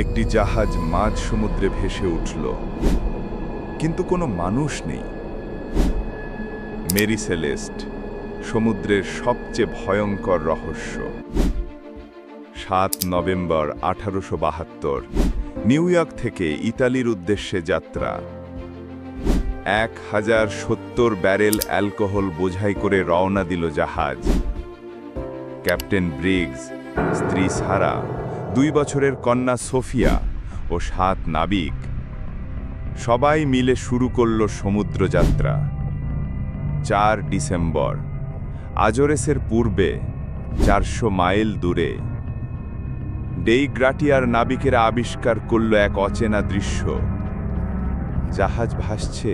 একটি জাহাজ মাঝ সমুদ্রে ভেসে উঠল, কিন্তু কোনো মানুষ নেই। মেরি সেলেস্ট, সমুদ্রের সবচেয়ে ভয়ঙ্কর রহস্য। 7 নভেম্বর 1872, নিউ ইয়র্ক থেকে ইতালির উদ্দেশ্যে যাত্রা। 1070 ব্যারেল অ্যালকোহল বোঝাই করে রওনা দিল জাহাজ। ক্যাপ্টেন ব্রিগস, স্ত্রী সারা, 2 বছরের কন্যা সোফিয়া ও 7 নাবিক, সবাই মিলে শুরু করল সমুদ্রযাত্রা। 4 ডিসেম্বর, আজোরেসের পূর্বে 400 মাইল দূরে ডেই গ্রাটিয়ার নাবিকেরা আবিষ্কার করল এক অচেনা দৃশ্য। জাহাজ ভাসছে,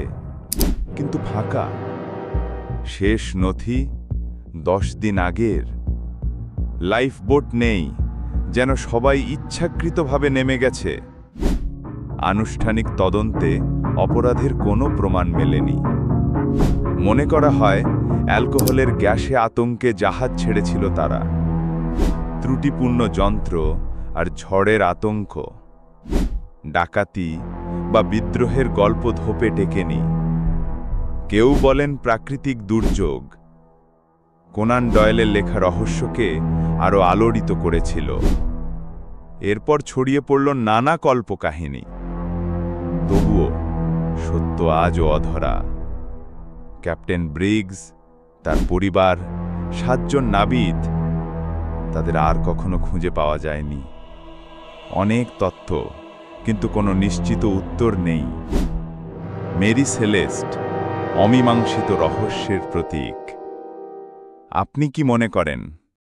কিন্তু ফাঁকা। শেষ নথি 10 দিন আগের। লাইফবোট নেই, যেন সবাই ইচ্ছাকৃতভাবে নেমে গেছে। আনুষ্ঠানিক তদন্তে অপরাধের কোনো প্রমাণ মেলেনি। মনে করা হয় অ্যালকোহলের গ্যাসে আতঙ্কে জাহাজ ছেড়েছিল তারা। ত্রুটিপূর্ণ যন্ত্র আর ঝড়ের আতঙ্ক। ডাকাতি বা বিদ্রোহের গল্প ধোপে টেকেনি। কেউ বলেন প্রাকৃতিক দুর্যোগ। কোনান ডয়েলের লেখা রহস্যকে আরও আলোড়িত করেছিল। এরপর ছড়িয়ে পড়ল নানা কল্পকাহিনী। তবুও সত্য আজও অধরা। ক্যাপ্টেন ব্রিগস, তার পরিবার, 7 জন নাবিক, তাদের আর কখনো খুঁজে পাওয়া যায়নি। অনেক তথ্য, কিন্তু কোনো নিশ্চিত উত্তর নেই। মেরি সেলেস্ট, অমীমাংসিত রহস্যের প্রতীক। আপনি কি মনে করেন?